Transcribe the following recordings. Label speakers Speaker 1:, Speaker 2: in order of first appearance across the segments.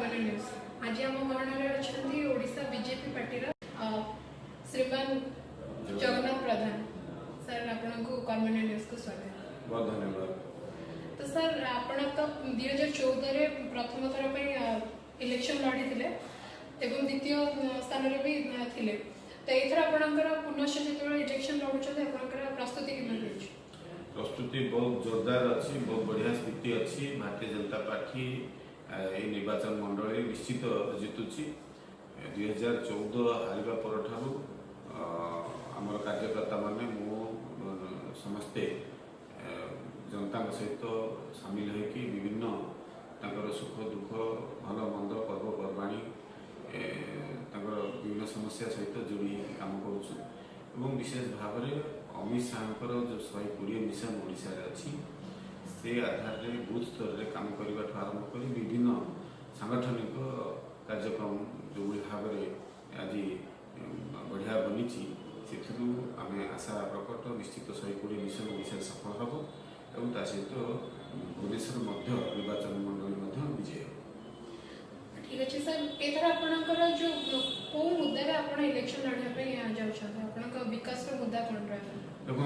Speaker 1: Permanent news. आज आम गणना अच्छा ओडिशा बीजेपी पार्टी श्रीमान जगन्नाथ प्रधान सर आपको परमानेंट न्यूज को स्वागत।
Speaker 2: बहुत धन्यवाद।
Speaker 1: तो सर आप तो 2014 प्रथम थर पर इलेक्शन लड़ी एवं द्वितीय स्थान में भी थे, तो एथर आपणकर पुनश्च जो इलेक्शन लड़ुंट प्रस्तुति कि
Speaker 2: प्रस्तुति बहुत जोरदार अच्छी, बहुत बढ़िया स्थिति अच्छी। भारतीय जनता पार्टी ये निर्वाचन मंडल निश्चित जितुची। 2014 हारिबा पर ठारू आमर कार्यकर्ता माने समस्ते जनता सहित सामिल होकि विभिन्न तांकर सुख दुख भल मंद पर्वपर्वाणी विभिन्न समस्या सहित जोड़ी काम करुँ। विशेष भाव में अमित शाह जो 120 मिशन ओडिशा अच्छी से आधार में बूथ स्तर में काम करने आरंभ कर विभिन्न सांगठनिक कार्यक्रम जो भाव में आज बढ़िया बनी से आम आशा प्रकट निश्चित 120 मिशन ओडिशा सफल हम और सहित भुवनेश्वर निर्वाचन मंडल विजय।
Speaker 1: ठीक अच्छे सर एथर आपणकर जो कौ मुद्दे आप इलेक्शन लड़ाई जाऊँ विकास मुद्दा कौन रहा?
Speaker 2: देखो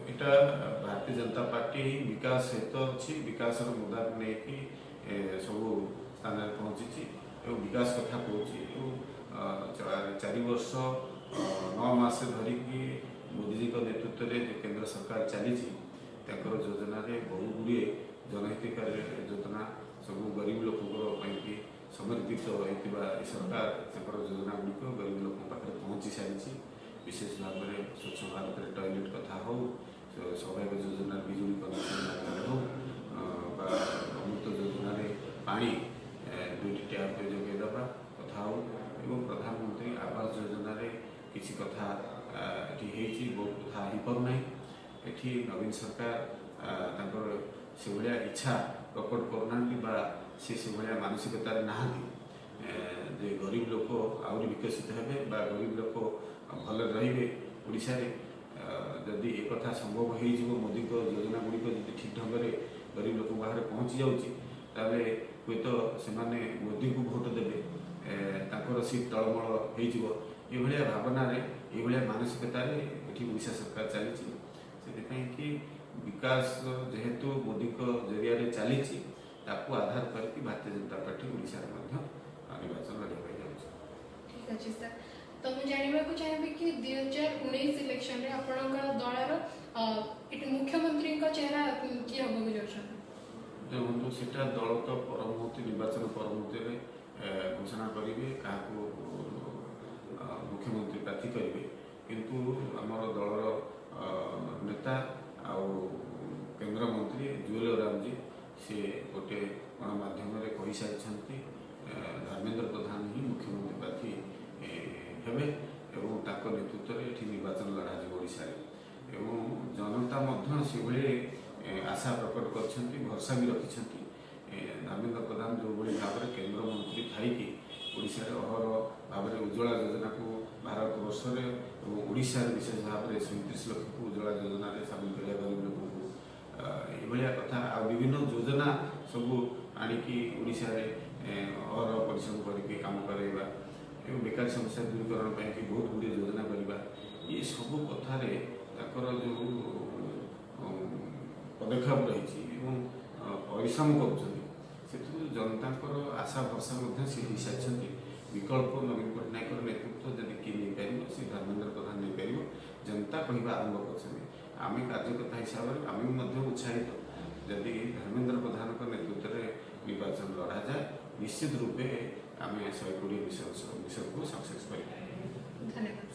Speaker 2: यहाँ भारतीय जनता पार्टी विकास सहित अच्छी विकास मुद्दा को लेकिन सब स्थान पहुँची और विकास कथा कहूँ 4 वर्ष 9 मास धरिकी मोदी जी नेतृत्व में जो केंद्र सरकार चली योजना बहु गुड़े जनहितकारी योजना सब गरीब लोक समर्पित होता सरकार योजना गुड़िक गरीब लोक पाखे पहुँची सारी। विशेष भाव में स्वच्छ भारत टॉयलेट कथा हो, सहायक योजना बिजुली कनेक्शन हो, अमृत योजना पानी 2टी टैप जोगेदवा कथा हो, प्रधानमंत्री आवास योजना किसी कथा ये बहुत कथा हो पारना। ये नवीन सरकार से भाया इच्छा प्रकट करना से भाया मानसिकता ना गरीब लोक आहरी विकसित हे गरीब लोक भल रे ओडिशा जदि एक कथा संभव हो मोदी योजना गुड़िक जब ठीक ढंग से गरीब लोक बाहर पहुँची जाऊँगी हे तो से मोदी को भोट देवे सीट तलमल हो भावना ये मानसिकता ओडिशा सरकार चली कि विकास जेहेतु मोदी जरिया चली आधार करके भारतीय जनता पार्टी ओडिशा निर्वाचन लड़ाई
Speaker 1: ठीक अच्छे सर। तो मुझे जानवा चाहिए कि 2019 इलेक्शन रे आपनकर दलर मुख्यमंत्री का चेहरा किए हम
Speaker 2: देखो सेटा दल तो परमुहूर्त निर्वाचन परमुहूर्त घोषणा करेंगे क्या मुख्यमंत्री प्रार्थी करेंगे, किंतु आमर दलर नेता आउ केंद्र मंत्री जुएल राम जी से गोटे गणमाध्यम कही सारी धर्मेंद्र प्रधान ही मुख्यमंत्री प्रार्थी हेबे एवं ताको नेतृत्व में ये निर्वाचन लड़ा ओडिशा जनता से आशा प्रकट कर भरसा भी रखिंट। धर्मेंद्र प्रधान जो भाई भाव में केंद्र मंत्री थी ओडिशा अहर भाव में उज्ज्वला योजना को भारत वर्ष में ओडिशा विशेष भाव में 37 लाख को उज्ज्वला योजना सामिल कर गरीब लोक ये कथा आ विभिन्न योजना सब आणिकी ओडिशा अहर परिश्रम करके काम करवा बेकारी समस्या दूरीकरण की बहुत गुड़े योजना करवा ये सब कथार जो पदक्षेप रही परिश्रम कर जनता आशा भरसा सी हो सारी। विकल्प नवीन पट्टनायक नेतृत्व जब किए नहीं पार से धर्मेंद्र प्रधान नहीं पार जनता कहवा आरंभ कर आम कार्यकर्ता हिसाब से आम उत्साहित जदि धर्मेंद्र प्रधान नेतृत्व में निर्वाचन लड़ा जाए निश्चित रूपे आम 120 मिशन को सक्सेस कर।
Speaker 1: धन्यवाद।